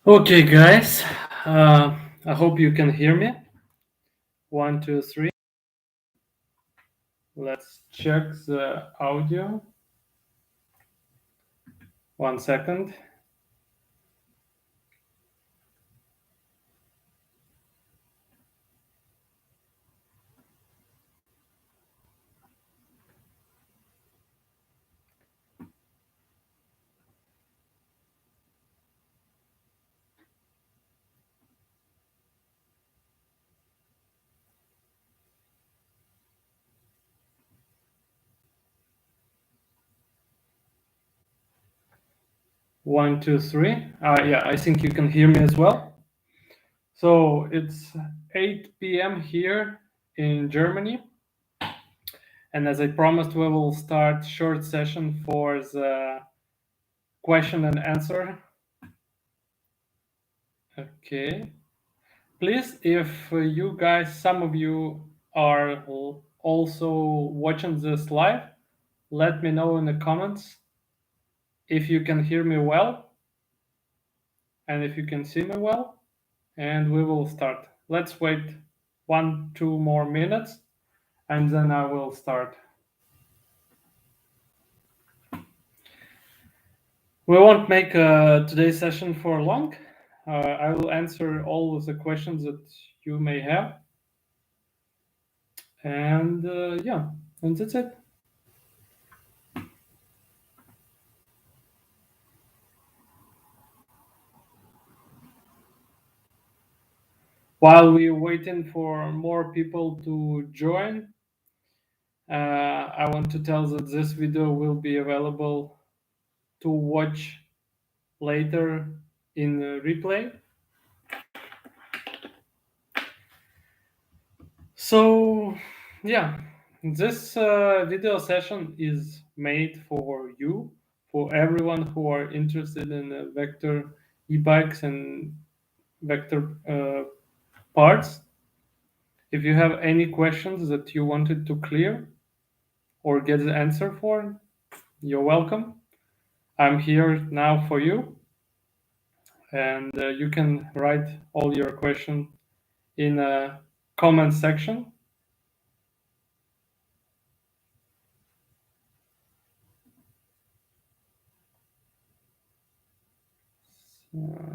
Okay, guys. I hope you can hear me. One, two, three. Let's check the audio. 1 second. 1, 2, 3. Yeah, I think you can hear me as well. So it's 8 p.m. here in Germany. And as I promised, we will start short session for the question and answer. Okay. Please, if you guys, some of you are also watching this live, let me know in the comments if you can hear me well and if you can see me well, and we will start. Let's wait 1, 2 more minutes and then I will start. We won't make today's session for long. I will answer all of the questions that you may have. And yeah, and that's it. While we're waiting for more people to join, I want to tell that this video will be available to watch later in the replay. So, yeah, this video session is made for you, for everyone who are interested in vector e-bikes and vector parts. If you have any questions that you wanted to clear or get the answer for, you're welcome. I'm here now for you, and you can write all your questions in a comment section. Uh,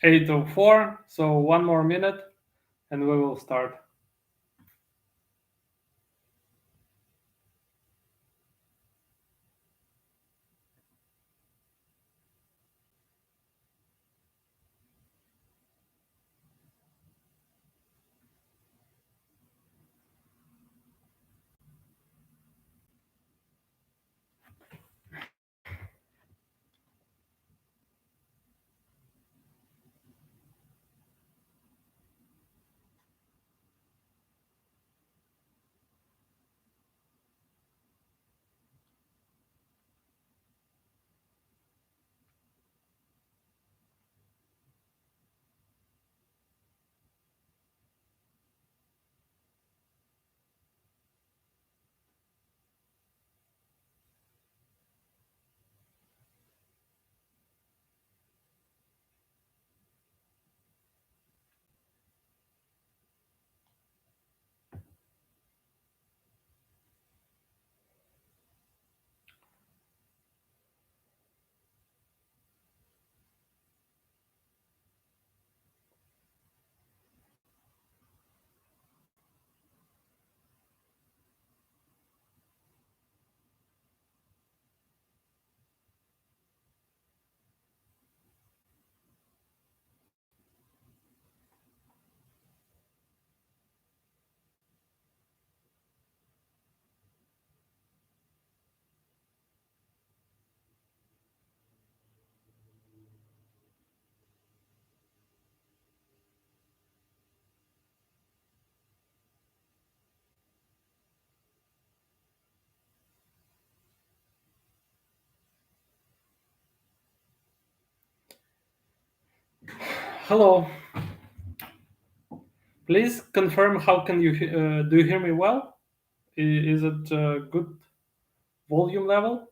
8:04, so one more minute and we will start. Hello. Please confirm how can you do you hear me well? Is it good volume level?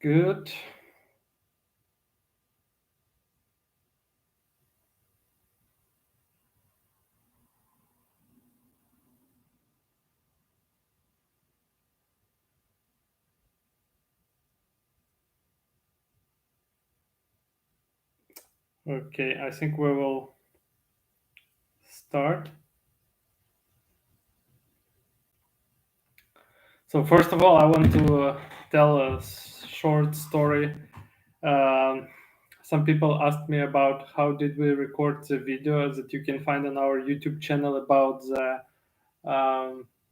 Good. Okay, I think we will start. So first of all, I want to tell a short story. Um, some people asked me about how did we record the video that you can find on our YouTube channel about the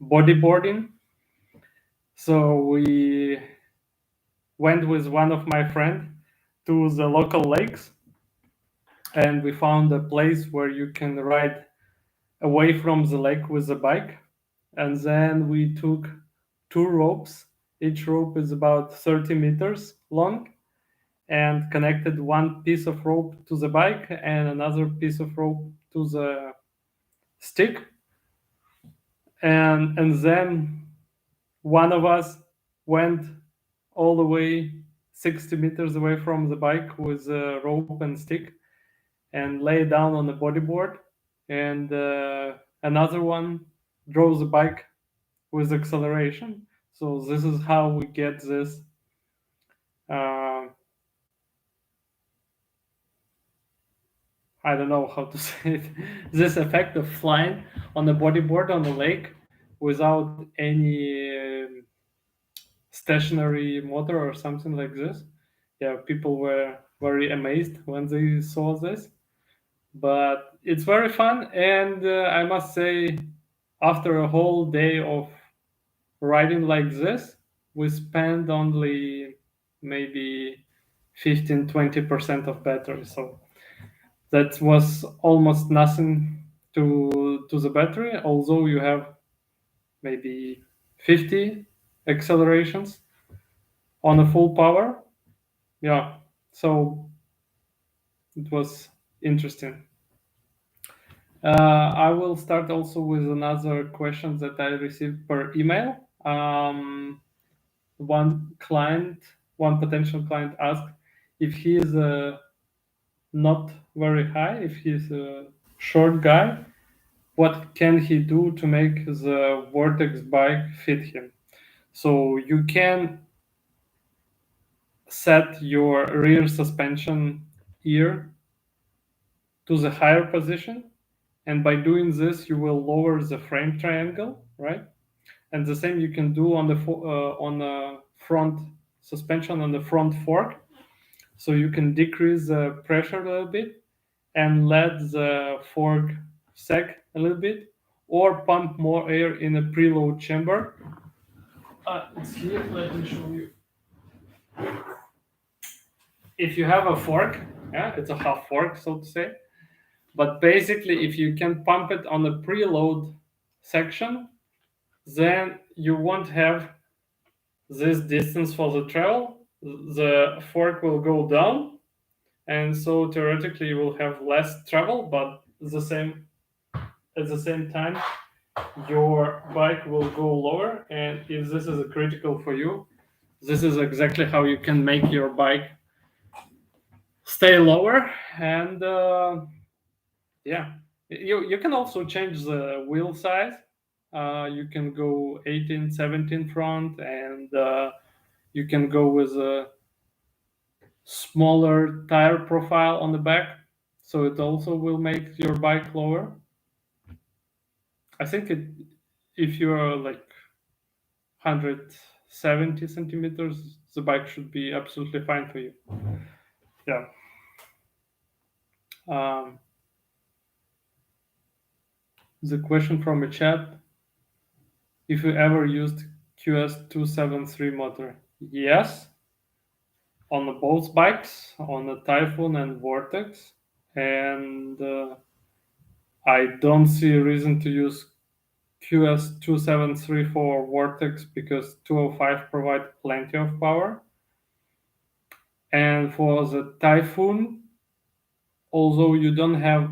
bodyboarding. So we went with one of my friend to the local lakes, and we found a place where you can ride away from the lake with a bike. And then we took two ropes. Each rope is about 30 meters long, and connected one piece of rope to the bike and another piece of rope to the stick. And then one of us went all the way 60 meters away from the bike with a rope and stick and lay down on the bodyboard, and another one drove the bike with acceleration. So this is how we get this uh, I don't know how to say it, this effect of flying on the bodyboard on the lake without any stationary motor or something like this. Yeah, people were very amazed when they saw this, but it's very fun. And I must say, after a whole day of riding like this, we spend only maybe 15-20% of battery. So that was almost nothing to the battery, although you have maybe 50 accelerations on a full power. Yeah, so it was interesting. I will start also with another question that I received per email. One client, one potential client asked if he is not very high, if he's a short guy, what can he do to make the Vortex bike fit him? So you can set your rear suspension ear to the higher position, and by doing this you will lower the frame triangle, right? And the same you can do on the front suspension on the front fork, so you can decrease the pressure a little bit and let the fork sag a little bit, or pump more air in a preload chamber. It's here, let me show you. If you have a fork, yeah, it's a half fork, so to say. But basically, if you can pump it on the preload section, then you won't have this distance for the travel. The fork will go down, and so theoretically you will have less travel, but at the same time your bike will go lower. And if this is critical for you, this is exactly how you can make your bike stay lower. And yeah, you can also change the wheel size. You can go 18, 17 front, and you can go with a smaller tire profile on the back, so it also will make your bike lower. I think it, if you are like 170 centimeters, the bike should be absolutely fine for you. Yeah. Um, the question from a chat: if you ever used QS273 motor. Yes, on both bikes, on the Typhoon and Vortex, and I don't see a reason to use QS273 for Vortex because 205 provide plenty of power. And for the Typhoon, although you don't have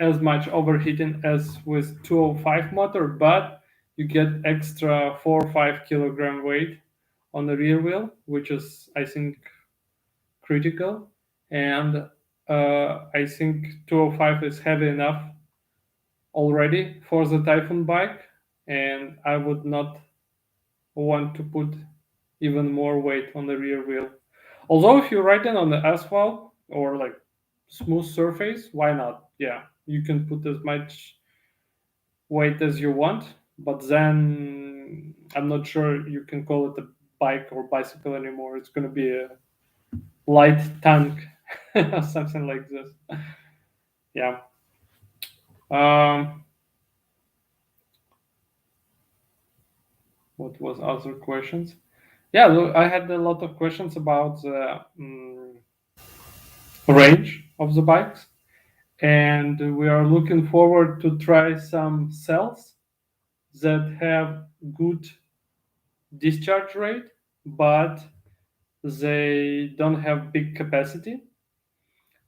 as much overheating as with 205 motor, but you get extra 4 or 5 kilogram weight on the rear wheel, which is, I think, critical. And I think 205 is heavy enough already for the Typhoon bike, and I would not want to put even more weight on the rear wheel. Although if you ride it on the asphalt or like smooth surface, why not? Yeah, you can put as much weight as you want, but then I'm not sure you can call it a bike or bicycle anymore. It's going to be a light tank, something like this. Yeah. Um, what was other questions? Yeah, I had a lot of questions about the range of the bikes, and we are looking forward to try some cells that have good discharge rate, but they don't have big capacity.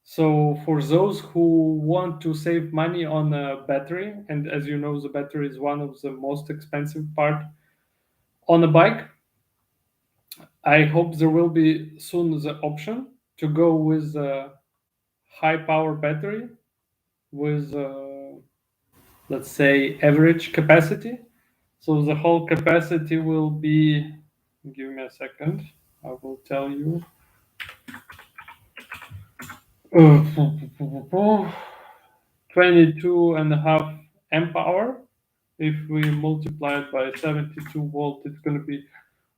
So for those who want to save money on a battery, and as you know, the battery is one of the most expensive part on a bike, I hope there will be soon the option to go with a high power battery with let's say average capacity. So the whole capacity will be, give me a second, I will tell you. 22 and a half amp hour. If we multiply it by 72 volt, it's going to be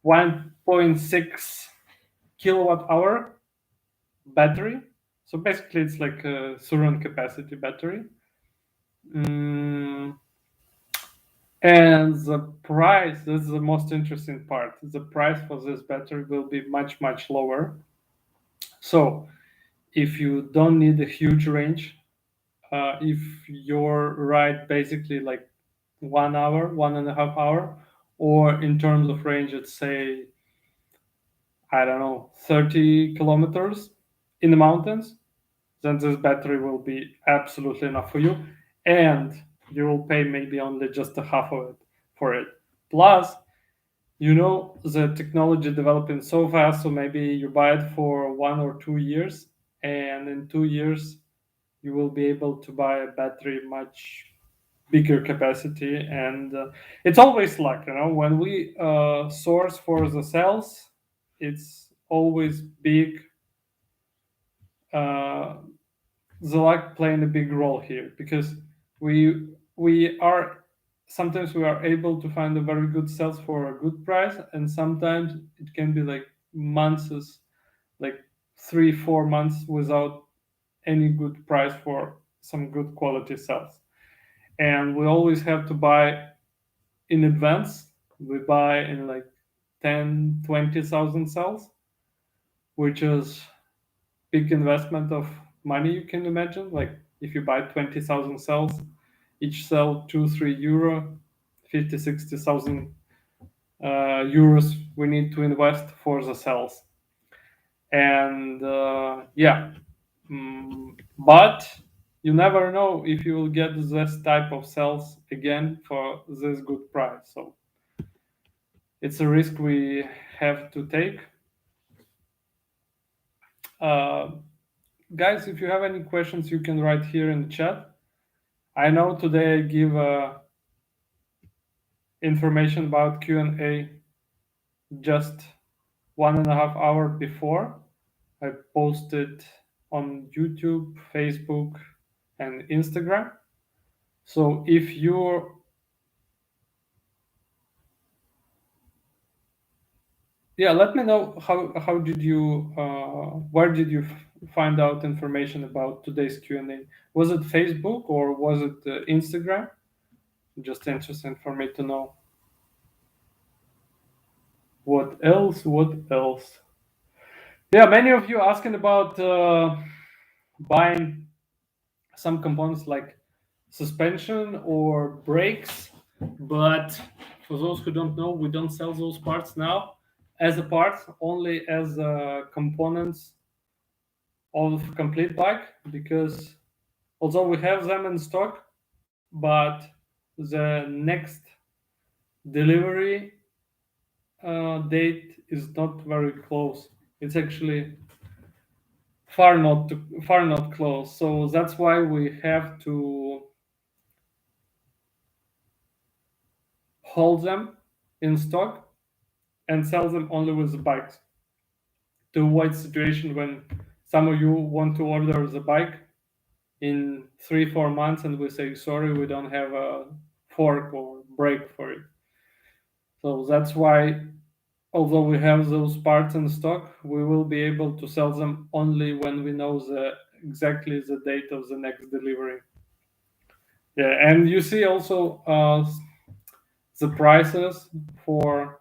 1.6 kilowatt hour battery. So basically, it's like a surround capacity battery. Mm, and the price, this is the most interesting part. The price for this battery will be much, much lower. So if you don't need a huge range, if your ride basically like 1 hour, 1.5 hour, or in terms of range, let's say, I don't know, 30 kilometers in the mountains, then this battery will be absolutely enough for you. And you will pay maybe only just a half of it for it. Plus, the technology developing so fast, so maybe you buy it for 1 or 2 years, and in 2 years, you will be able to buy a battery much bigger capacity. And it's always luck, when we source for the cells, it's always big, uh, the luck playing a big role here, because we are sometimes we are able to find a very good sales for a good price, and sometimes it can be like months, like 3-4 months without any good price for some good quality cells. And we always have to buy in advance. We buy in like 10-20,000 cells, which is big investment of money, you can imagine. Like if you buy 20,000 cells, each cell 2-3 euro, 50-60,000 euros we need to invest for the cells. And yeah, but you never know if you will get this type of cells again for this good price. So it's a risk we have to take. uh, Guys, if you have any questions, you can write here in the chat. I know today I give information about Q&A just 1.5 hour before I posted on YouTube, Facebook, and Instagram. So if you're let me know how did you where did you find out information about today's Q&A? Was it Facebook or was it Instagram? Just interesting for me to know. What else? What else? Yeah, many of you asking about buying some components like suspension or brakes, but for those who don't know, we don't sell those parts now as a part, only as components of complete bike, because although we have them in stock, but the next delivery date is not very close. It's actually far not close. So that's why we have to hold them in stock and sell them only with the bikes to avoid situation when some of you want to order the bike in 3 4 months and we say sorry, we don't have a fork or brake for it. So that's why, although we have those parts in stock, we will be able to sell them only when we know exactly the date of the next delivery. Yeah, and you see also the prices for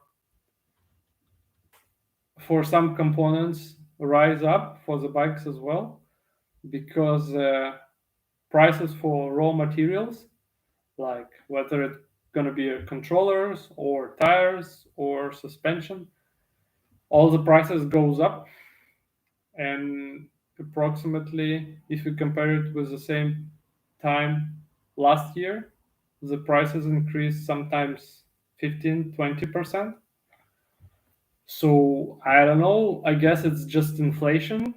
some components rise up for the bikes as well, because prices for raw materials, like whether it's going to be controllers or tires or suspension, all the prices goes up. And approximately, if you compare it with the same time last year, the prices increased sometimes 15 20%. So I don't know, I guess it's just inflation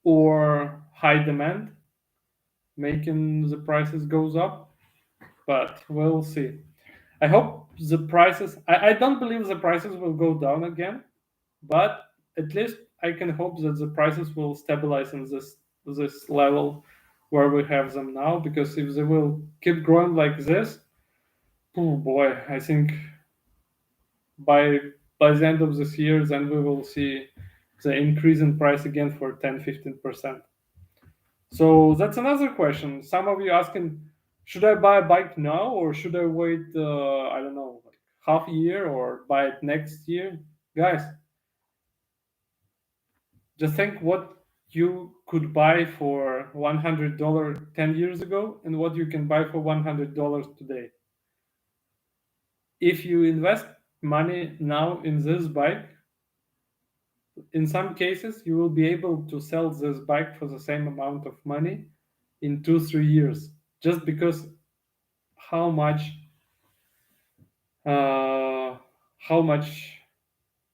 or high demand making the prices goes up, but we'll see. I hope the prices, I don't believe the prices will go down again, but at least I can hope that the prices will stabilize in this level where we have them now, because if they will keep growing like this, oh boy, I think by the end of this year, then we will see the increase in price again for 10 15%. So that's another question. Some of you asking, should I buy a bike now or should I wait? I don't know, like half a year or buy it next year, guys. Just think what you could buy for $100 10 years ago and what you can buy for $100 today. If you invest money now in this bike, in some cases you will be able to sell this bike for the same amount of money in 2 3 years, just because how much uh, how much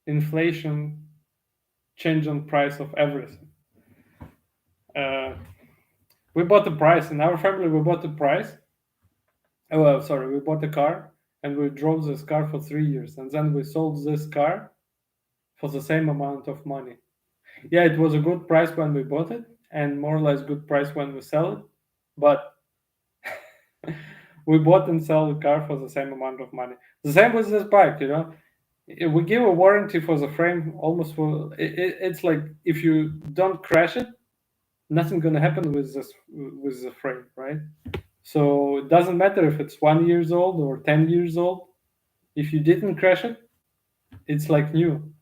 inflation change on price of everything. Uh, we bought the price in our family. We bought the price. Oh, well, sorry, we bought a car and we drove this car for 3 years, and then we sold this car for the same amount of money. Yeah, it was a good price when we bought it, and more or less good price when we sell it, but we bought and sell the car for the same amount of money. The same with this bike, you know. We give a warranty for the frame almost for it's like if you don't crash it, nothing gonna happen with the frame, right? So it doesn't matter if it's 1 years old or 10 years old. If you didn't crash it, it's like new.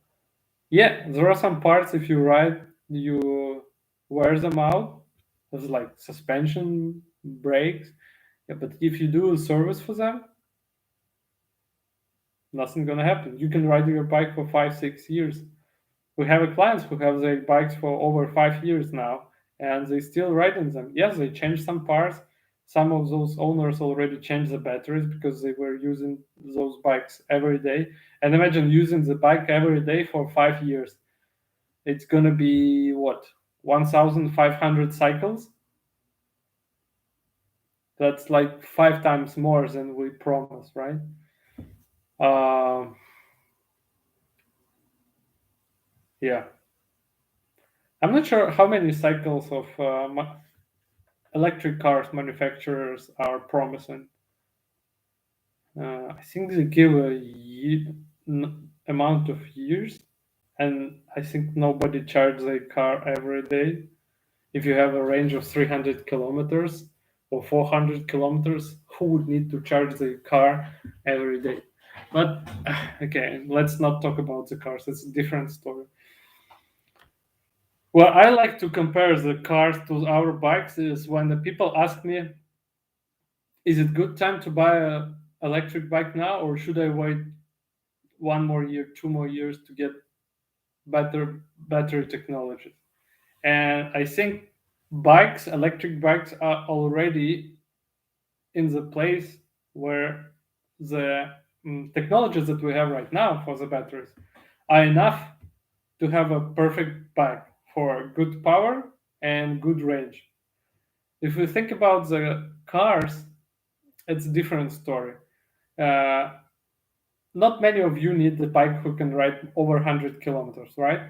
Yeah, there are some parts if you ride, you wear them out. There's like suspension, brakes. Yeah, but if you do a service for them, nothing gonna happen. You can ride your bike for 5 6 years. We have clients who have their bikes for over 5 years now, and they still ride in them. Yes, they changed some parts. Some of those owners already changed the batteries because they were using those bikes every day. And imagine using the bike every day for 5 years. It's gonna be what, 1,500 cycles? That's like 5 times more than we promised, right? Uh, yeah. I'm not sure how many cycles of electric cars manufacturers are promising. I think they give amount of years, and I think nobody charges their car every day. If you have a range of 300 kilometers or 400 kilometers, who would need to charge their car every day? But okay, let's not talk about the cars. It's a different story. Well, I like to compare the cars to our bikes is when the people ask me, is it good time to buy a electric bike now, or should I wait 1 more year, 2 more years to get better battery technology? And I think electric bikes are already in the place where the technologies that we have right now for the batteries are enough to have a perfect bike for good power and good range. If we think about the cars, it's a different story. Uh, Not many of you need the bike who can ride over 100 kilometers, right?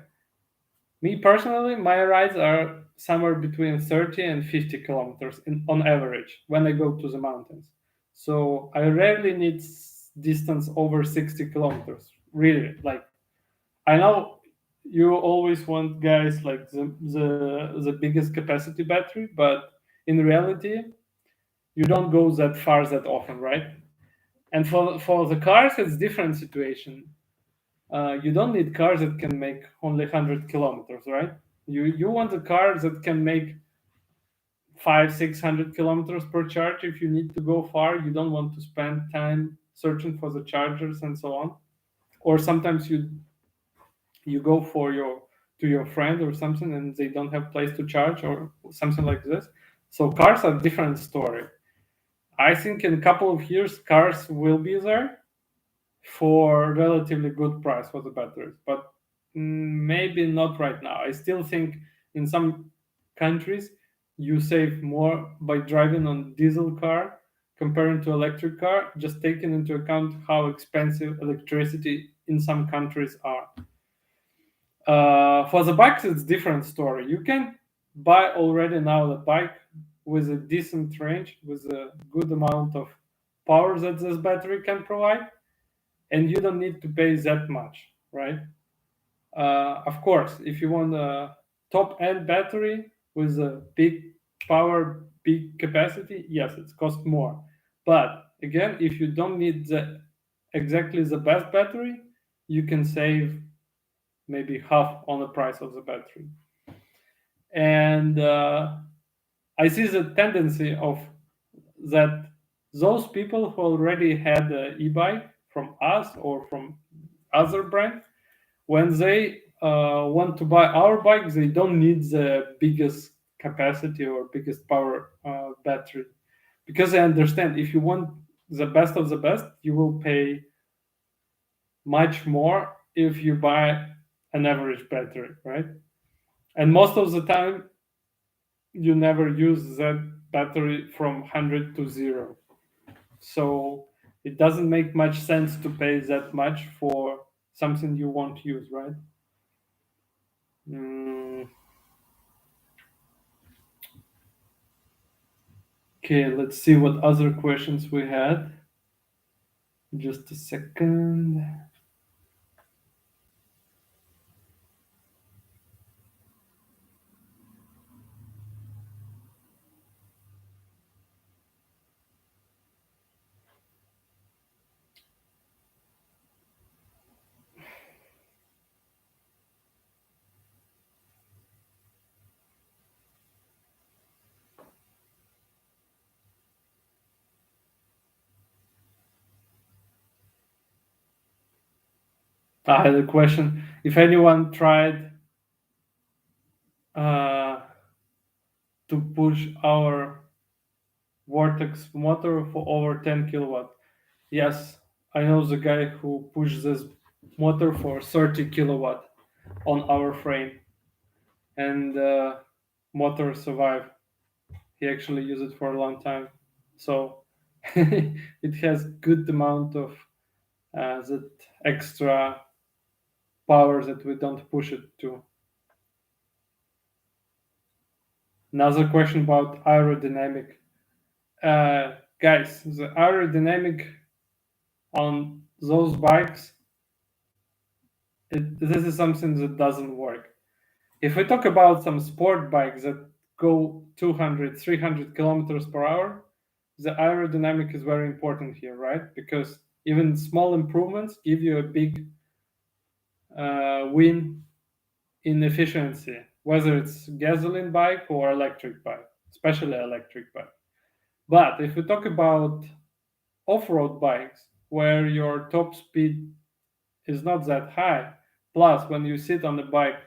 Me personally, my rides are somewhere between 30 and 50 kilometers on average when I go to the mountains. So I rarely need distance over 60 kilometers. Really, like I know you always want guys like the biggest capacity battery, but in reality, you don't go that far that often, right? And for the cars, it's different situation. You don't need cars that can make only 100 kilometers, right? You want a car that can make 500-600 kilometers per charge if you need to go far. You don't want to spend time searching for the chargers and so on. Or sometimes you go for your to your friend or something and they don't have place to charge or something like this. So cars are different story. I think in a couple of years cars will be there for relatively good price for the batteries, but maybe not right now. I still think in some countries you save more by driving on diesel car comparing to electric car, just taking into account how expensive electricity in some countries are. For the bikes, it's different story. You can buy already now the bike with a decent range, with a good amount of power that this battery can provide, and you don't need to pay that much, right? Of course, if you want a top end battery with a big power, big capacity, yes, it costs more. But again, if you don't need exactly the best battery, you can save maybe half on the price of the battery. And I see the tendency of that those people who already had an e-bike from us or from other brand, when they want to buy our bike, they don't need the biggest capacity or biggest power battery, because they understand if you want the best of the best, you will pay much more if you buy an average battery, right? And most of the time, you never use that battery from 100 to 0. So it doesn't make much sense to pay that much for something you won't use, right? Mm, okay, let's see what other questions we had. Just a second. I had a question. If anyone tried uh, to push our Vortex motor for over 10 kilowatt. Yes, I know the guy who pushed this motor for 30 kilowatt on our frame, and motor survived. He actually used it for a long time, so it has good amount of that extra power that we don't push it to. Another question about aerodynamic. Guys, the aerodynamic on those bikes, this is something that doesn't work. If we talk about some sport bikes that go 200, 300 kilometers per hour, the aerodynamic is very important here, right? Because Even small improvements give you a big win in efficiency, whether it's gasoline bike or electric bike, especially electric bike. But if we talk about off-road bikes, where your top speed is not that high, plus when you sit on the bike,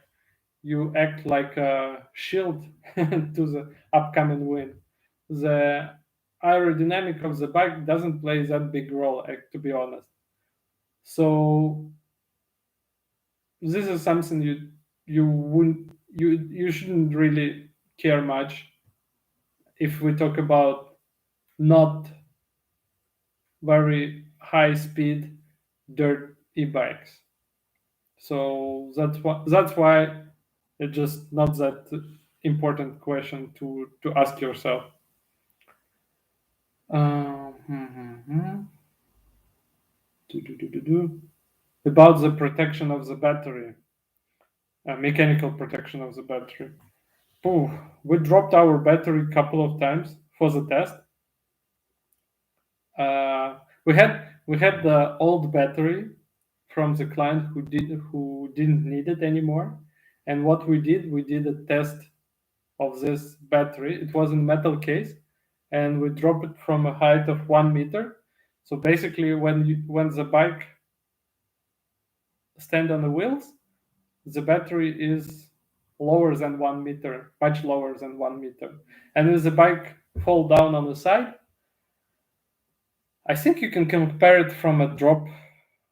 you act like a shield to the upcoming wind. The aerodynamic of the bike doesn't play that big role, to be honest. So this is something you wouldn't you shouldn't really care much if we talk about not very high speed dirt e-bikes. So that's why it's just not that important question to ask yourself. Hmm, hmm, hmm. Do. About the protection of the battery, mechanical protection of the battery. Ooh, we dropped our battery a couple of times for the test. We had the old battery from the client who didn't need it anymore, and what we did a test of this battery. It was in metal case, and we dropped it from a height of 1 meter. So basically, when the bike stand on the wheels, the battery is lower than 1 meter, much lower than 1 meter. And if the bike fall down on the side, I think you can compare it from a drop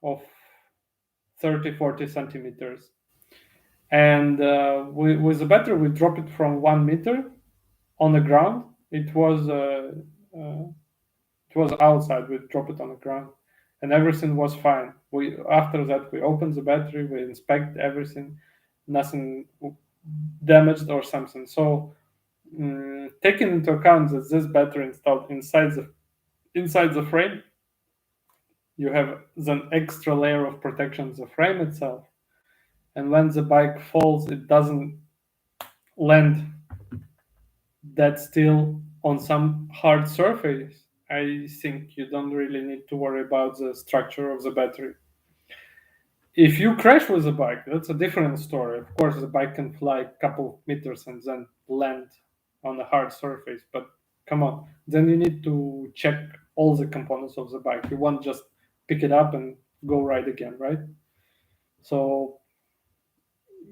of 30-40 centimeters. And with the battery, we drop it from 1 meter on the ground. It was outside. We drop it on the ground, and everything was fine. We After that we opened the battery, we inspect everything, nothing damaged or something. So taking into account that this battery installed inside the frame, you have an extra layer of protection the frame itself, and when the bike falls, it doesn't land that still on some hard surface. I think you don't really need to worry about the structure of the battery. If you crash with a bike, that's a different story. Of course, the bike can fly a couple of meters and then land on a hard surface. But come on, then you need to check all the components of the bike. You won't just pick it up and go ride again, right? So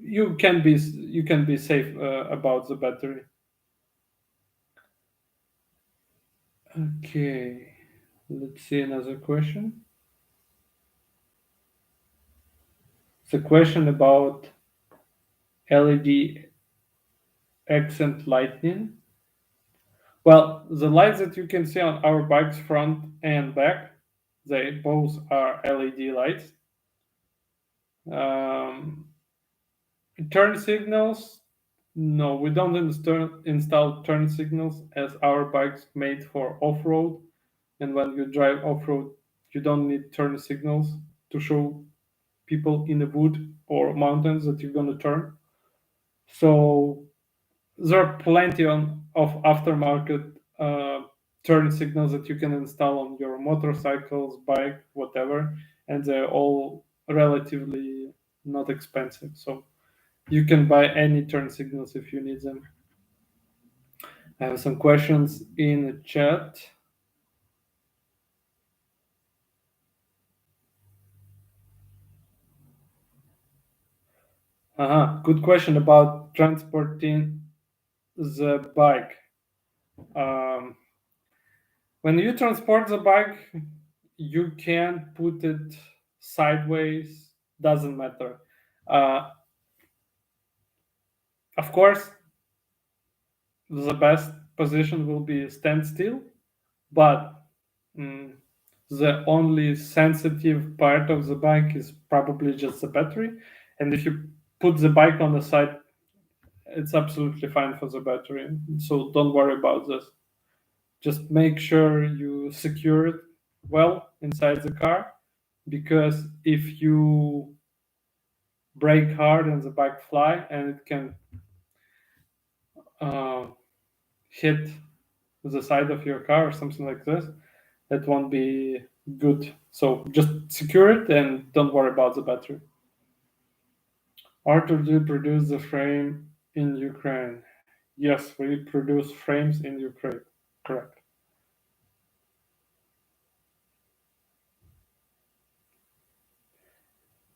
you can be safe about the battery. Okay, let's see another question. The question about LED accent lighting. Well, the lights that you can see on our bikes front and back, they both are LED lights. Um, Turn signals, no, we don't install turn signals as our bikes made for off-road. And when you drive off-road, you don't need turn signals to show people in the wood or mountains that you're going to turn. So there are plenty of aftermarket turn signals that you can install on your motorcycles, bike, whatever, and they're all relatively not expensive. So you can buy any turn signals if you need them. I have some questions in the chat. Good question about transporting the bike. Um, when you transport the bike, you can put it sideways, doesn't matter. Uh, of course, the best position will be stand still, but mm, the only sensitive part of the bike is probably just the battery. And if you put the bike on the side, it's absolutely fine for the battery. So don't worry about this. Just make sure you secure it well inside the car, because if you brake hard and the bike fly, and it can uh, hit the side of your car or something like this, that won't be Good. So just secure it and don't worry about the battery. Arthur, do you produce the frame in Ukraine? Yes, we produce frames in Ukraine. Correct.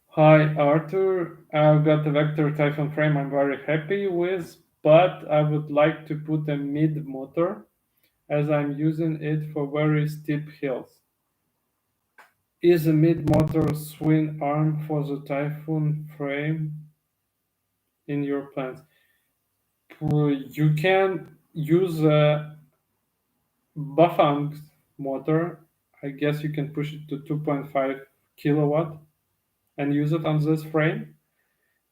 Hi, Arthur. I've got the Vector Typhoon frame I'm very happy with, but I would like to put a mid motor as I'm using it for very steep hills. Is a mid motor swing arm for the Typhoon frame in your plans? You can use a Bafang motor. I guess you can push it to 2.5 kilowatt and use it on this frame.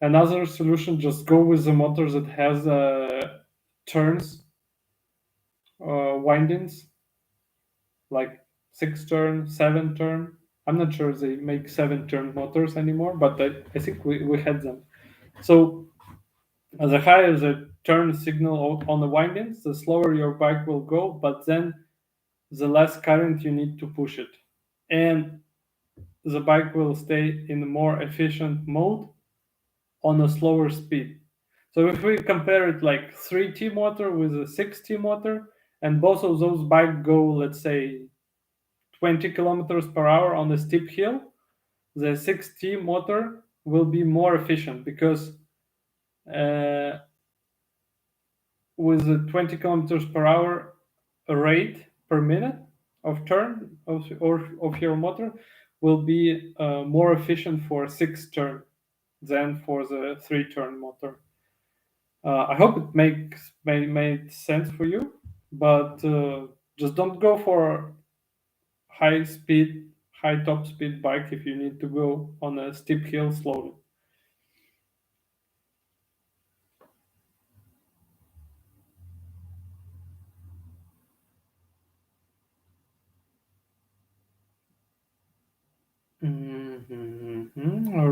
Another solution, just go with the motor that has turns, windings, like 6 turn, 7 turn. I'm not sure they make 7 turn motors anymore, but I think we had them. So the higher the turn signal on the windings, the slower your bike will go, but then the less current you need to push it. And the bike will stay in a more efficient mode on a slower speed. So if we compare it like 3T motor with a 6T motor, and both of those bikes go, let's say, 20 kilometers per hour on a steep hill, the 6T motor will be more efficient because uh, with a 20 kilometers per hour rate per minute of turn of your motor will be more efficient for 6 turn than for the 3 turn motor. I hope it made sense for you, but just don't go for high speed, high top speed bike if you need to go on a steep hill slowly.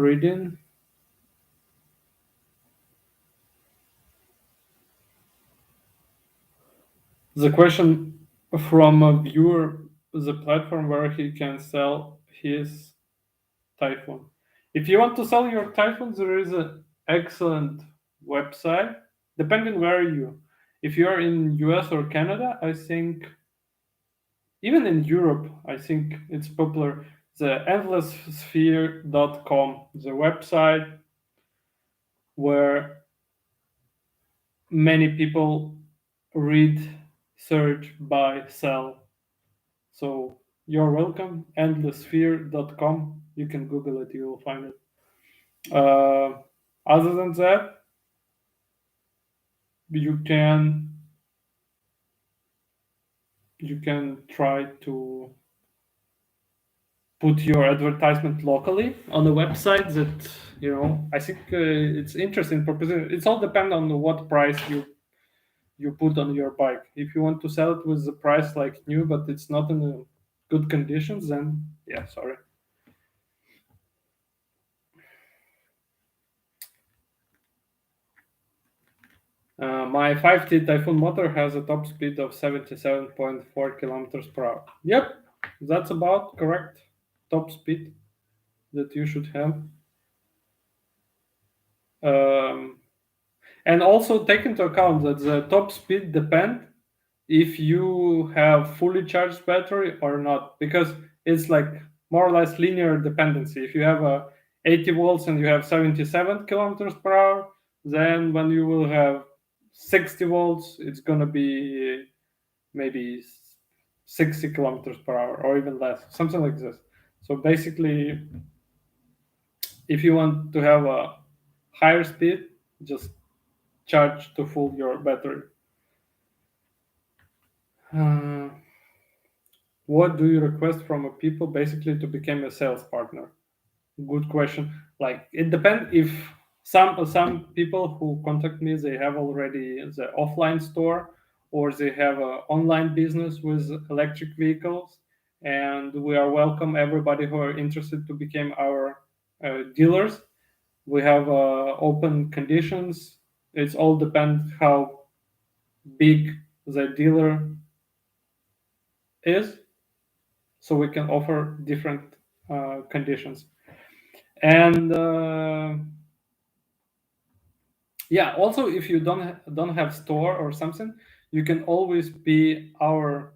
Reading the question from a viewer, the platform where he can sell his Typhoon. If you want to sell your Typhoon, there is an excellent website. Depending where you, if you are in US or Canada, I think even in Europe, I think it's popular. The endlesssphere.com, the website where many people read, search, buy, sell. So you're welcome. Endlesssphere.com. You can Google it, you will find it. Other than that, you can try to put your advertisement locally on the website that I think it's interesting proposition. It's all depend on what price you put on your bike. If you want to sell it with the price like new but it's not in a good conditions, then yeah, sorry. My 5T Typhoon motor has a top speed of 77.4 kilometers per hour. Yep, that's about correct top speed that you should have. Um, and also take into account that the top speed depend if you have fully charged battery or not, because it's like more or less linear dependency. If you have a 80 volts and you have 77 kilometers per hour, then when you will have 60 volts, it's going to be maybe 60 kilometers per hour or even less, something like this. So basically, if you want to have a higher speed, just charge to full your battery. Uh, what do you request from a people basically to become a sales partner? Good question. Like it depends. If some people who contact me, they have already the offline store or they have an online business with electric vehicles, and we are welcome everybody who are interested to become our dealers. We have open conditions. It's all depends how big the dealer is. so we can offer different conditions. And yeah, also if you don't have store or something, you can always be our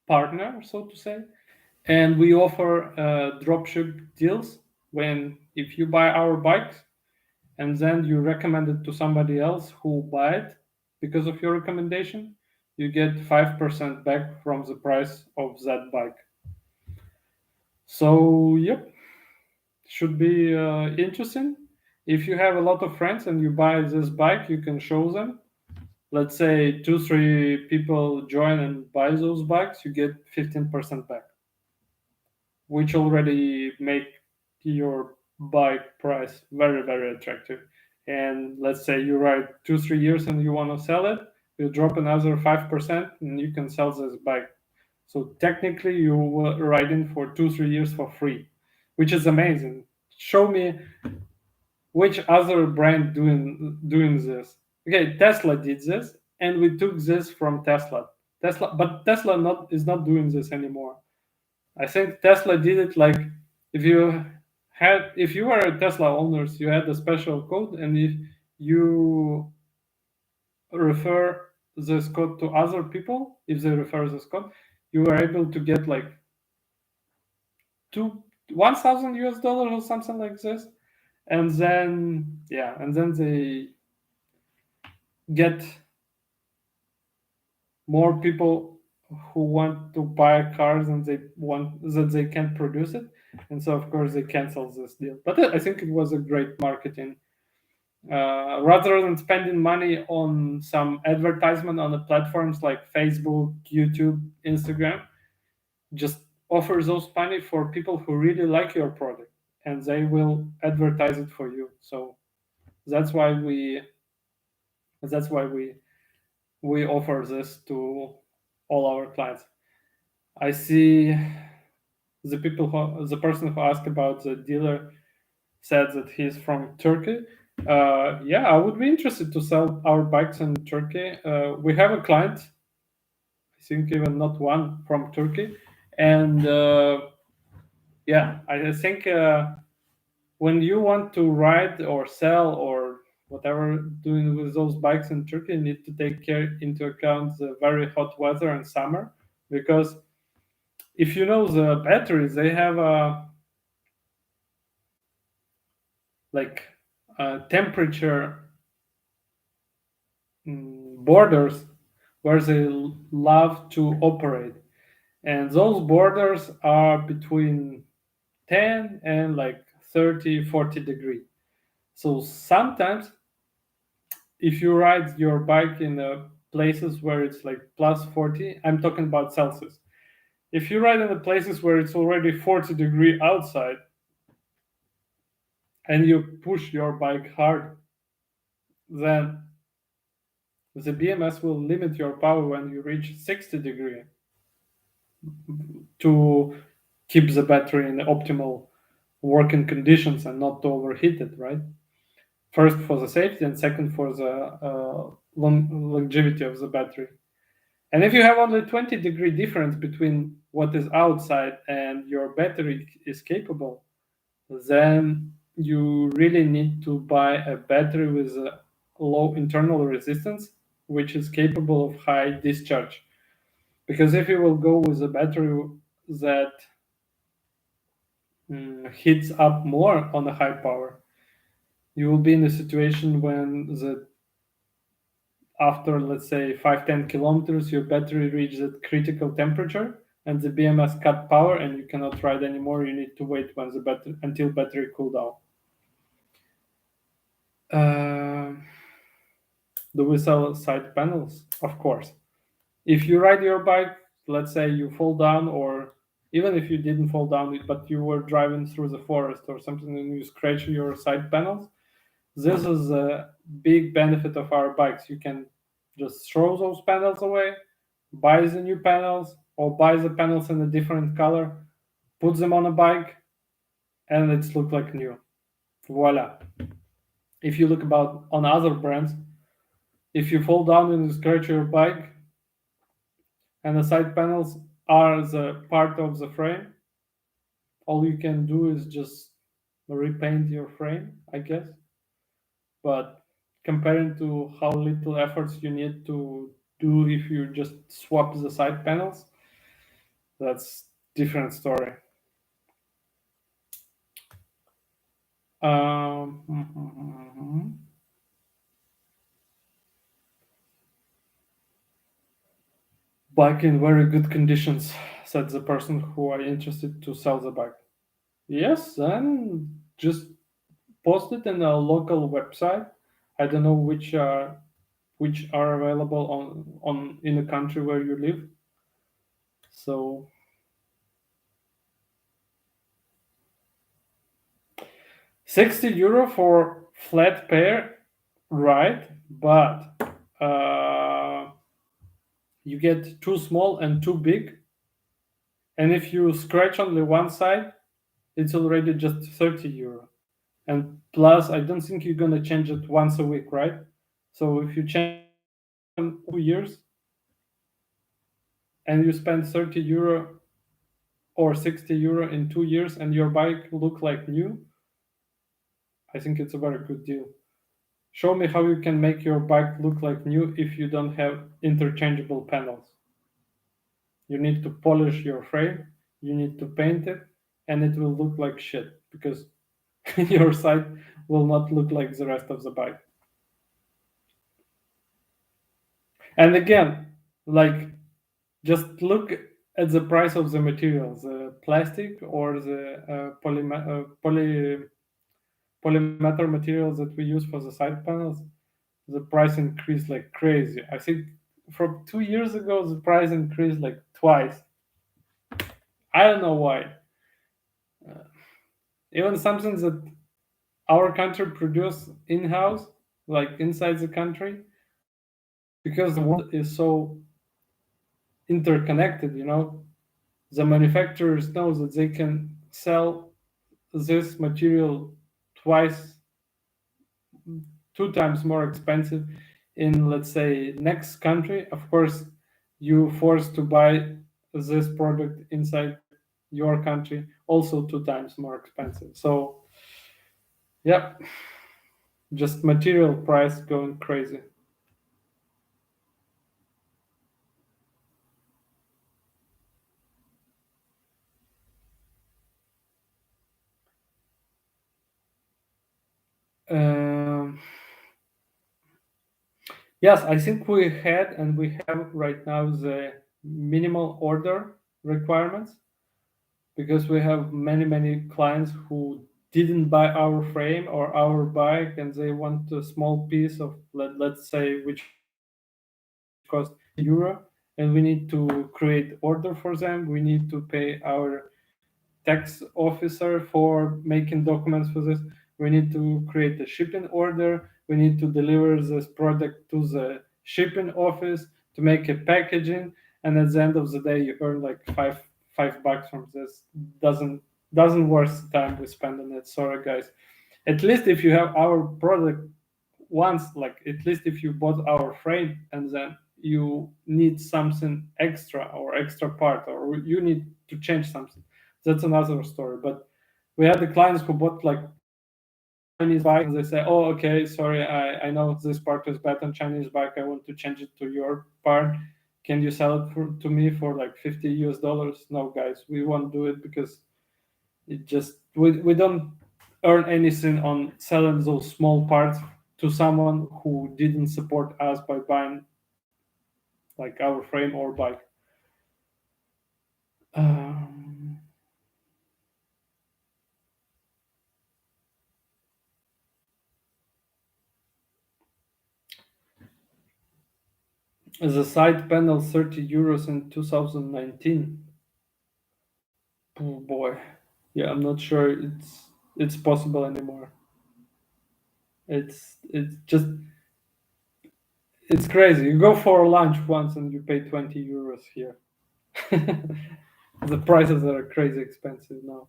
partner, so to say. And we offer dropship deals. When if you buy our bikes and then you recommend it to somebody else who buy it because of your recommendation, you get 5% back from the price of that bike. So yep, should be interesting. If you have a lot of friends and you buy this bike, you can show them. Let's say 2-3 people join and buy those bikes, you get 15% back, which already make your bike price very, very attractive. And let's say you ride 2-3 years and you want to sell it, you drop another 5% and you can sell this bike. So technically you were riding for 2-3 years for free, which is amazing. Show me which other brand doing this. Okay, Tesla did this, and we took this from Tesla, but Tesla not is not doing this anymore. I think Tesla did it like if you if you were a Tesla owners, you had a special code, and if you refer this code to other people, if they refer this code, you were able to get like two 1,000 US dollars or something like this. And then yeah, and then they get more people who want to buy cars and they want that they can't produce it, and so of course they cancel this deal. But I think it was a great marketing. Rather than spending money on some advertisement on the platforms like Facebook, YouTube, Instagram, just offer those money for people who really like your product, and they will advertise it for you. So that's why we that's why we offer this to all our clients. I see the person who asked about the dealer said that he's from Turkey. Yeah, I would be interested to sell our bikes in Turkey. We have a client, I think even not one, from Turkey, and yeah, I think when you want to ride or sell or whatever doing with those bikes in Turkey, you need to take care into account the very hot weather in summer, because if you know the batteries, they have a like temperature borders where they love to operate, and those borders are between 10 and like 30-40 degree. So sometimes if you ride your bike in places where it's like plus 40, I'm talking about Celsius. If you ride in the places where it's already 40 degree outside and you push your bike hard, then the BMS will limit your power when you reach 60 degree to keep the battery in the optimal working conditions and not to overheat it, right? First for the safety, and second for the longevity of the battery. And if you have only 20 degree difference between what is outside and your battery is capable, then you really need to buy a battery with a low internal resistance, which is capable of high discharge. Because if you will go with a battery that heats up more on a high power, you will be in a situation when the after let's say 5-10 kilometers your battery reaches a critical temperature and the BMS cut power and you cannot ride anymore. You need to wait when the battery until battery cool down. Do we sell side panels? Of course. If you ride your bike, let's say you fall down, or even if you didn't fall down but you were driving through the forest or something and you scratch your side panels, this is a big benefit of our bikes. You can just throw those panels away, buy the new panels, or buy the panels in a different color, put them on a bike, and it's look like new. Voila. If you look about on other brands, if you fall down and you scratch your bike and the side panels are the part of the frame. All you can do is just repaint your frame, I guess. But comparing to how little efforts you need to do if you just swap the side panels, that's different story. Bike in very good conditions, said the person who are interested to sell the bike. Yes, and just post it in a local website. I don't know which are available on in the country where you live. So 60 euro for flat pair, right? But you get too small and too big, and if you scratch only one side, it's already just 30 euro. And plus, I don't think you're gonna change it once a week, right? So if you change it in 2 years and you spend 30 euro or 60 euro in 2 years, and your bike look like new, I think it's a very good deal. Show me how you can make your bike look like new if you don't have interchangeable panels. You need to polish your frame, you need to paint it, and it will look like shit because your side will not look like the rest of the bike. And again, like, just look at the price of the materials, the plastic or the polymer materials that we use for the side panels. The price increased like crazy. I think from 2 years ago, the price increased like twice. I don't know why. Uh, Even something that our country produce in house, like inside the country, because the world is so interconnected, the manufacturers know that they can sell this material twice, 2 times more expensive in, let's say, next country. Of course, you forced to buy this product inside your country also 2 times more expensive. So yeah, just material price going crazy. um, yes, I think we had and we have right now the minimal order requirements, because we have many clients who didn't buy our frame or our bike, and they want a small piece of, let's say, which cost euro, and we need to create order for them. We need to pay our tax officer for making documents for this. We need to create a shipping order. We need to deliver this product to the shipping office to make a packaging. And at the end of the day, you earn like five bucks from this. Doesn't worth the time we spend on it. Sorry, guys. At least if you have our product once, like at least if you bought our frame and then you need something extra or extra part, or you need to change something, that's another story. But we had the clients who bought like Chinese bike, and they say, oh, okay, sorry, I know this part is bad on Chinese bike, I want to change it to your part, can you sell it to me for like 50 US dollars? No, guys, we won't do it, because it just, we don't earn anything on selling those small parts to someone who didn't support us by buying like our frame or bike. Um, the side panel 30 euros in 2019. Oh boy, yeah, I'm not sure it's possible anymore. It's just, it's crazy. You go for lunch once and you pay 20 euros here. The prices are crazy expensive now.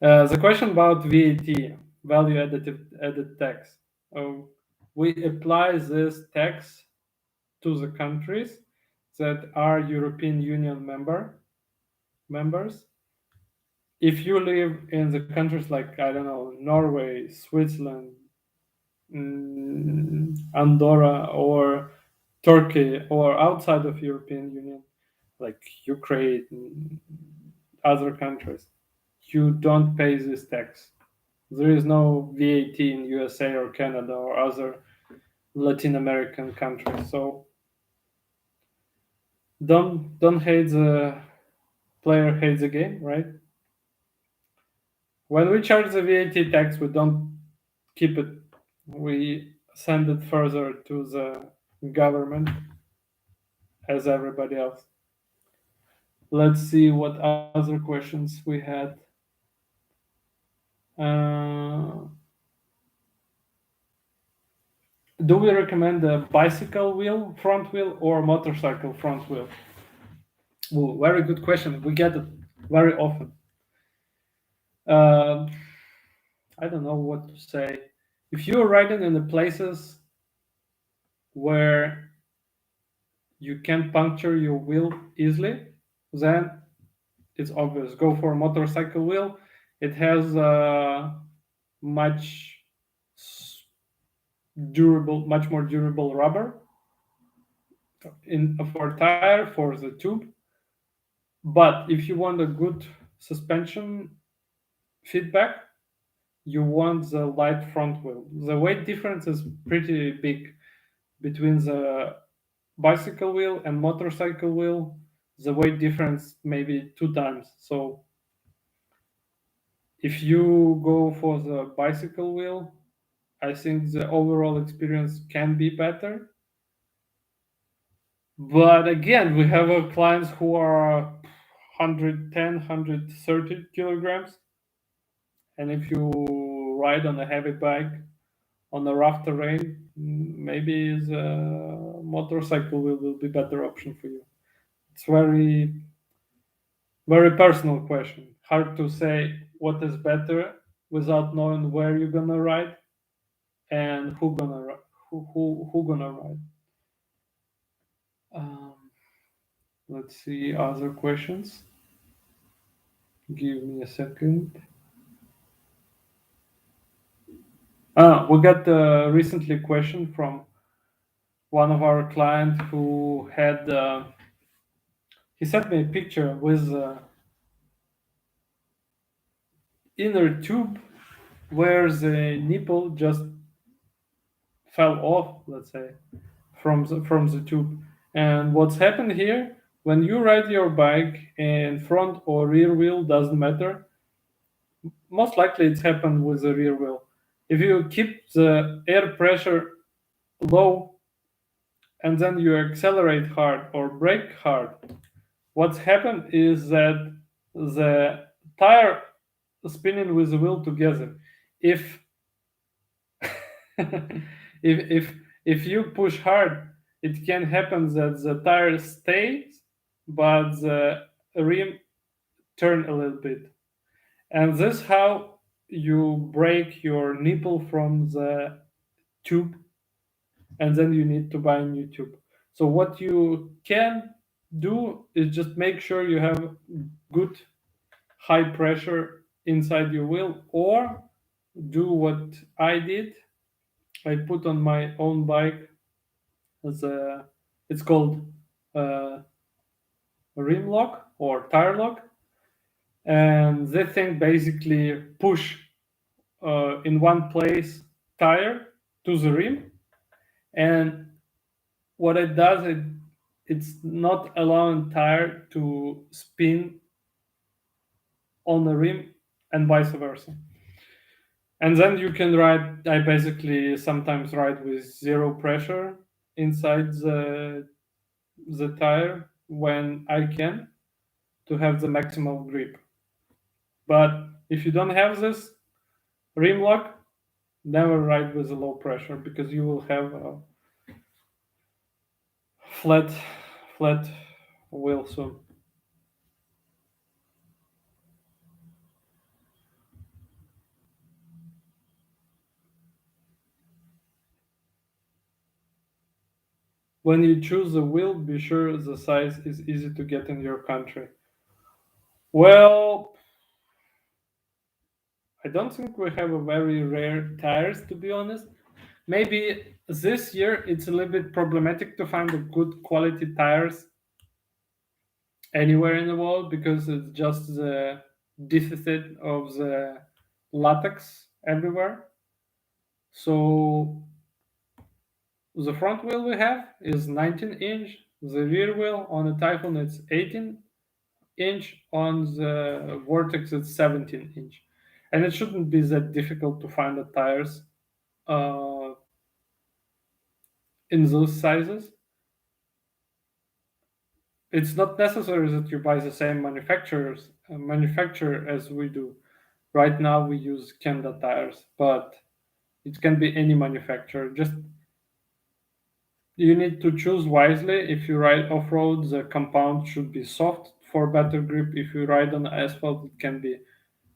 The question about VAT, value added tax. Oh, we apply this tax to the countries that are European Union members. If you live in the countries like, I don't know, Norway, Switzerland, Andorra, or Turkey, or outside of European Union, like Ukraine, other countries, you don't pay this tax. There is no VAT in USA or Canada or other Latin American countries. So don't hate the player, hates the game, right? When we charge the VAT tax, we don't keep it. We send it further to the government as everybody else. Let's see what other questions we had. Uh, do we recommend a bicycle wheel front wheel or motorcycle front wheel? Well, very good question. We get it very often. Uh, I don't know what to say. If you're riding in the places where you can puncture your wheel easily, then it's obvious. Go for a motorcycle wheel. It has much much more durable rubber in for tire for the tube. But if you want a good suspension feedback, you want the light front wheel. The weight difference is pretty big between the bicycle wheel and motorcycle wheel. The weight difference maybe 2 times. So if you go for the bicycle wheel, I think the overall experience can be better. But again, we have clients who are 110, 130 kilograms. And if you ride on a heavy bike on a rough terrain, maybe the motorcycle will be better option for you. It's very personal question. Hard to say what is better without knowing where you're gonna ride and who gonna ride. Um, let's see other questions. Give me a second. We got recently a question from one of our clients who had he sent me a picture with inner tube where the nipple just fell off, let's say, from the tube. And what's happened here, when you ride your bike and front or rear wheel doesn't matter, most likely it's happened with the rear wheel. If you keep the air pressure low and then you accelerate hard or brake hard, what's happened is that the tire spinning with the wheel together. If if you push hard, it can happen that the tire stays, but the rim turn a little bit, and this how you break your nipple from the tube, and then you need to buy a new tube. So what you can do is just make sure you have good high pressure inside your wheel, or do what I did. I put on my own bike as a, it's called uh, rim lock or tire lock, and this thing basically push in one place tire to the rim, and what it does, it's not allowing tire to spin on the rim and vice versa. And then you can ride. I basically sometimes ride with zero pressure inside the tire when I can, to have the maximal grip. But if you don't have this rim lock, never ride with a low pressure, because you will have a flat flat wheel soon. When you choose a wheel, be sure the size is easy to get in your country. Well, I don't think we have a very rare tires, to be honest. Maybe this year it's a little bit problematic to find a good quality tires anywhere in the world because it's just the deficit of the latex everywhere. So the front wheel we have is 19 inch. The rear wheel on the Typhoon it's 18 inch. On the Vortex it's 17 inch. And it shouldn't be that difficult to find the tires uh, in those sizes. It's not necessary that you buy the same manufacturer as we do. Right now we use Kenda tires, but it can be any manufacturer. Just you need to choose wisely. If you ride off-road, the compound should be soft for better grip. If you ride on asphalt, it can be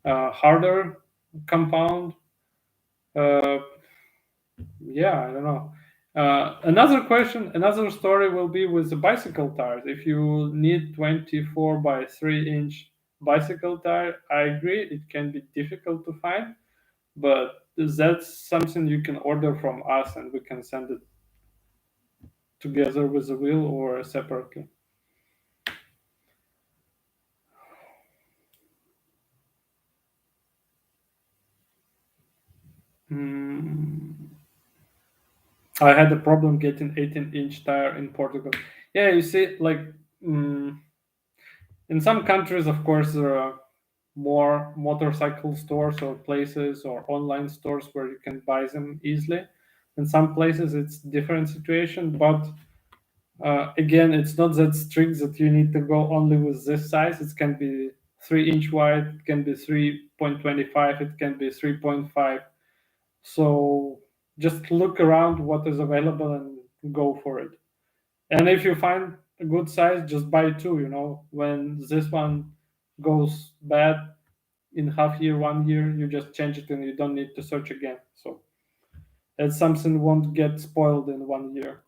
harder compound. Uh, yeah, I don't know. Another question, another story will be with the bicycle tires. If you need 24 by 3 inch bicycle tire, I agree it can be difficult to find, but that's something you can order from us and we can send it together with the wheel or separately. Mm, I had a problem getting 18-inch tire in Portugal. Yeah, you see, like mm, in some countries, of course, there are more motorcycle stores or places or online stores where you can buy them easily. In some places, it's different situation, but again, it's not that strict that you need to go only with this size. It can be 3 inch wide, it can be 3.25, it can be 3.5. So just look around what is available and go for it. And if you find a good size, just buy two. When this one goes bad in half year, 1 year, you just change it and you don't need to search again. So that's something won't get spoiled in 1 year.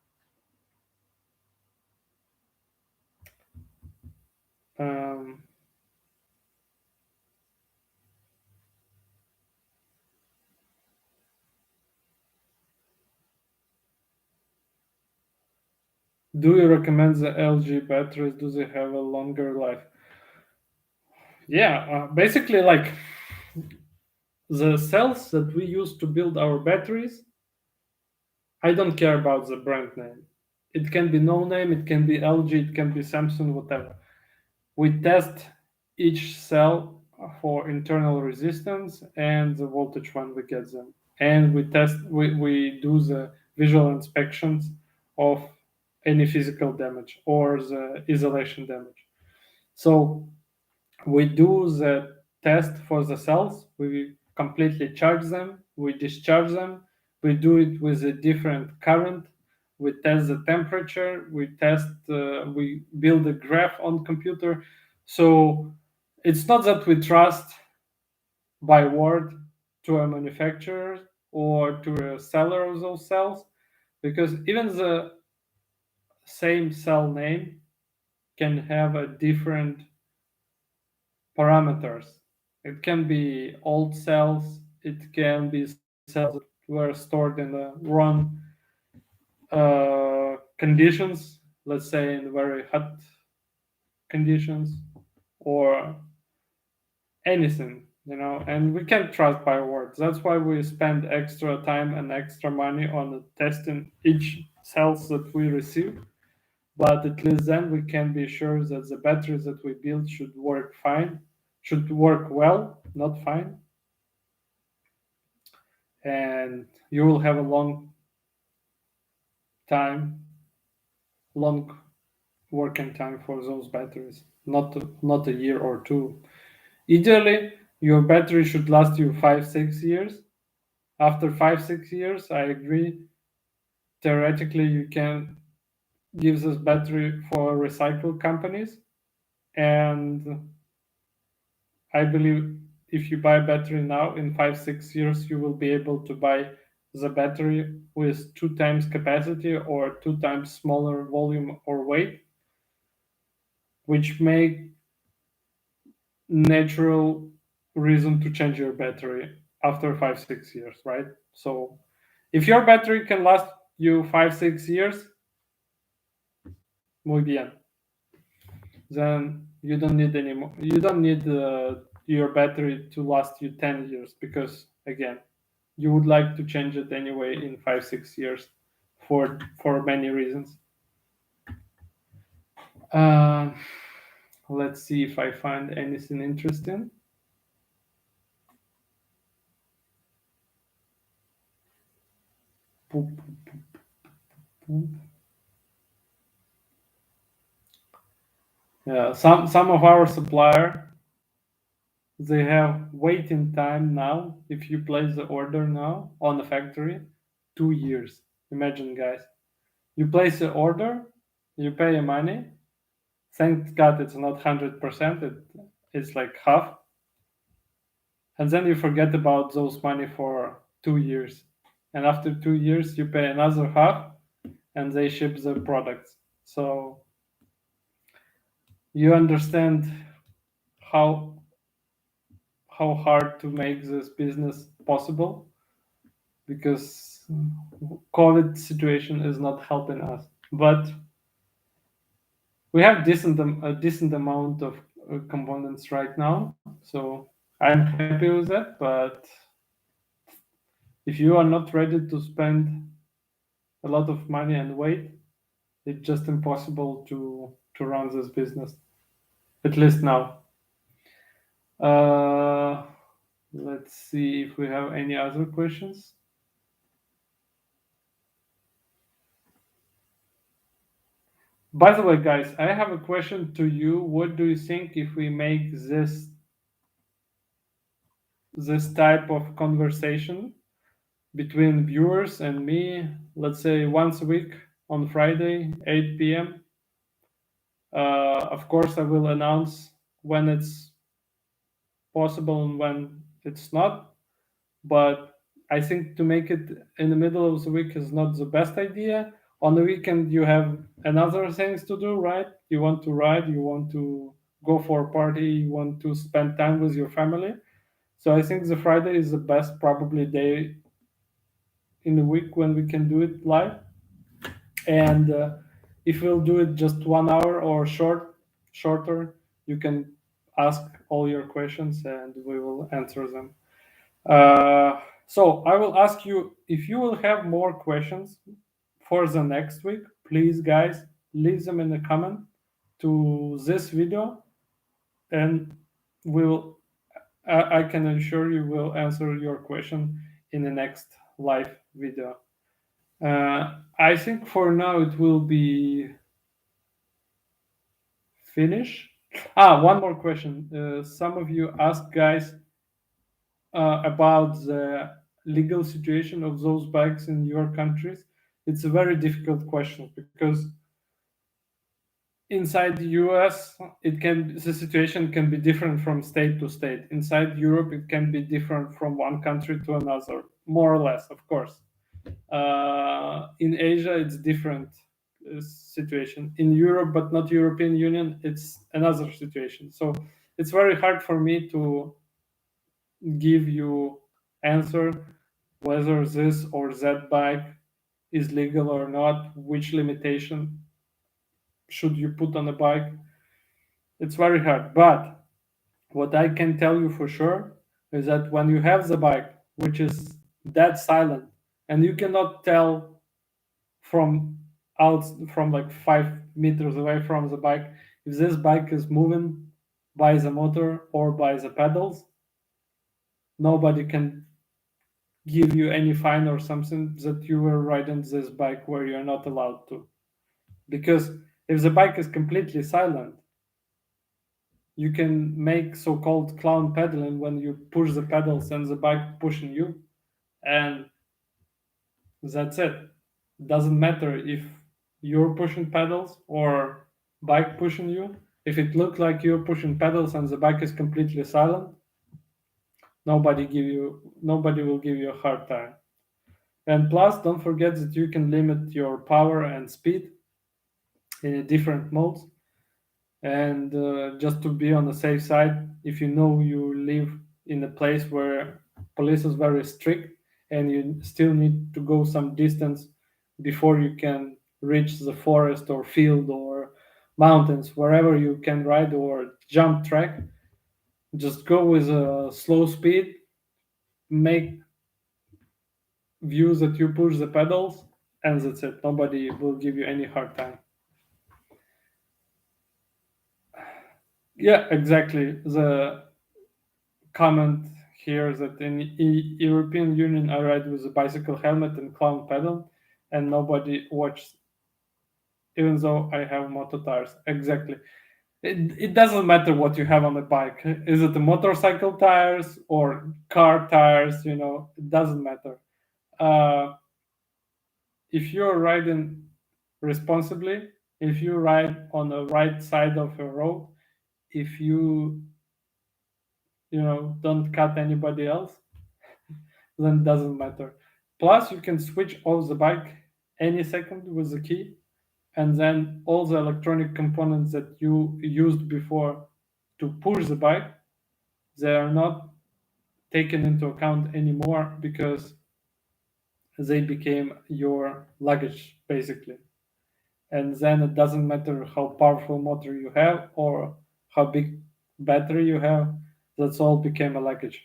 Um, do you recommend the LG batteries? Do they have a longer life? Yeah, basically, like the cells that we use to build our batteries, I don't care about the brand name. It can be no name, it can be LG, it can be Samsung, whatever. We test each cell for internal resistance and the voltage when we get them. And we do the visual inspections of any physical damage or the isolation damage. So we do the test for the cells, we completely charge them, we discharge them, we do it with a different current, we test the temperature, we build a graph on computer. So it's not that we trust by word to a manufacturer or to a seller of those cells, because even the same cell name can have a different parameters. It can be old cells, it can be cells that were stored in the wrong conditions, let's say in very hot conditions, or anything, and we can't trust by words. That's why we spend extra time and extra money on testing each cells that we receive. But at least then we can be sure that the batteries that we build should work fine, should work well, not fine, and you will have a time, long working time for those batteries, not a year or two. Ideally, your battery should last you 5-6 years. After 5-6 years, I agree. Theoretically, you can give this battery for recycle companies, and I believe if you buy a battery now, in 5-6 years, you will be able to buy the battery with 2 times capacity or 2 times smaller volume or weight, which make natural reason to change your battery after 5 6 years, right? So if your battery can last you 5 6 years, muy bien. Then you don't need any more. You don't need your battery to last you 10 years because again, you would like to change it anyway in 5 6 years, for many reasons. Uh, let's see if I find anything interesting. Yeah, some of our supplier, they have waiting time now. If you place the order now on the factory, 2 years. Imagine, guys, you place the order, you pay your money. Thank God it's not 100%. It's like half, and then you forget about those money for 2 years, and after 2 years you pay another half, and they ship the products. So you understand how how hard to make this business possible, because COVID situation is not helping us. But we have a decent amount of components right now, so I'm happy with that. But if you are not ready to spend a lot of money and wait, it's just impossible to run this business. At least now. Uh, let's see if we have any other questions. By the way, guys, I have a question to you. What do you think if we make this type of conversation between viewers and me, let's say once a week on Friday, 8 p.m.? Of course, I will announce when it's possible and when it's not. But I think to make it in the middle of the week is not the best idea. On the weekend, you have another things to do, right? You want to ride, you want to go for a party, you want to spend time with your family. So I think the Friday is the best probably day in the week when we can do it live. And if we'll do it just 1 hour or shorter, you can ask all your questions and we will answer them. So I will ask you if you will have more questions for the next week. Please, guys, leave them in the comment to this video, and we'll. I can assure you will answer your question in the next live video. I think for now it will be finished. One more question. Some of you asked, guys, about the legal situation of those bikes in your countries. It's a very difficult question because inside the US, the situation can be different from state to state. Inside Europe, it can be different from one country to another, more or less, of course. In Asia, it's different situation. In Europe, but not European Union, it's another situation. So it's very hard for me to give you answer whether this or that bike is legal or not, which limitation should you put on a bike. It's very hard. But what I can tell you for sure is that when you have the bike, which is dead silent, and you cannot tell from from like 5 meters away from the bike if this bike is moving by the motor or by the pedals, nobody can give you any fine or something that you were riding this bike where you're not allowed to. Because if the bike is completely silent, you can make so-called clown pedaling when you push the pedals and the bike pushing you, and that's it. Doesn't matter if you're pushing pedals or bike pushing you. If it looks like you're pushing pedals and the bike is completely silent, nobody will give you a hard time. And plus, don't forget that you can limit your power and speed in different modes. And just to be on the safe side, if you know you live in a place where police is very strict and you still need to go some distance before you can reach the forest or field or mountains, wherever you can ride or jump track, just go with a slow speed, make views that you push the pedals, and that's it. Nobody will give you any hard time. Yeah, exactly. The comment here that in European Union I ride with a bicycle helmet and clown pedal, and nobody watched, even though I have motor tires. Exactly. It doesn't matter what you have on the bike. Is it the motorcycle tires or car tires? It doesn't matter. Uh, if you're riding responsibly, if you ride on the right side of a road, if don't cut anybody else, then it doesn't matter. Plus, you can switch off the bike any second with the key, and then all the electronic components that you used before to push the bike, they are not taken into account anymore because they became your luggage basically. And then it doesn't matter how powerful motor you have or how big battery you have, that's all became a luggage.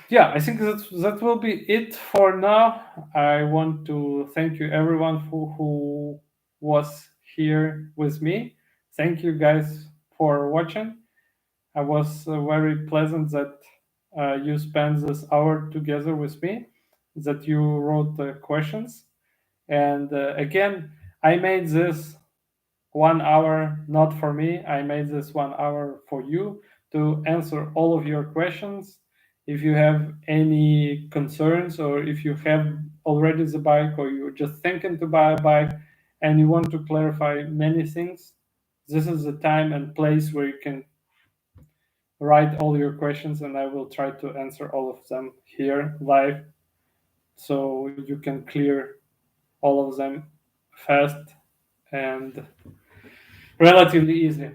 Yeah, I think that will be it for now. I want to thank you everyone who was here with me. Thank you guys for watching. I was very pleasant that you spent this hour together with me, that you wrote the questions. And again, I made this 1 hour not for me. I made this 1 hour for you to answer all of your questions. If you have any concerns, or if you have already the bike, or you're just thinking to buy a bike and you want to clarify many things, this is the time and place where you can write all your questions, and I will try to answer all of them here live so you can clear all of them fast and relatively easy.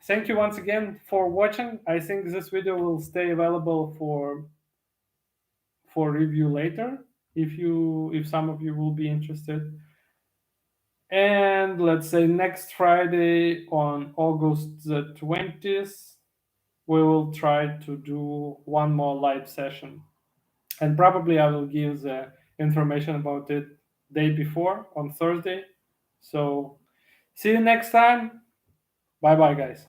Thank you once again for watching. I think this video will stay available for review later if some of you will be interested. And let's say next Friday on August the 20th, we will try to do one more live session. And probably I will give the information about it day before on Thursday. So see you next time. Bye bye, guys.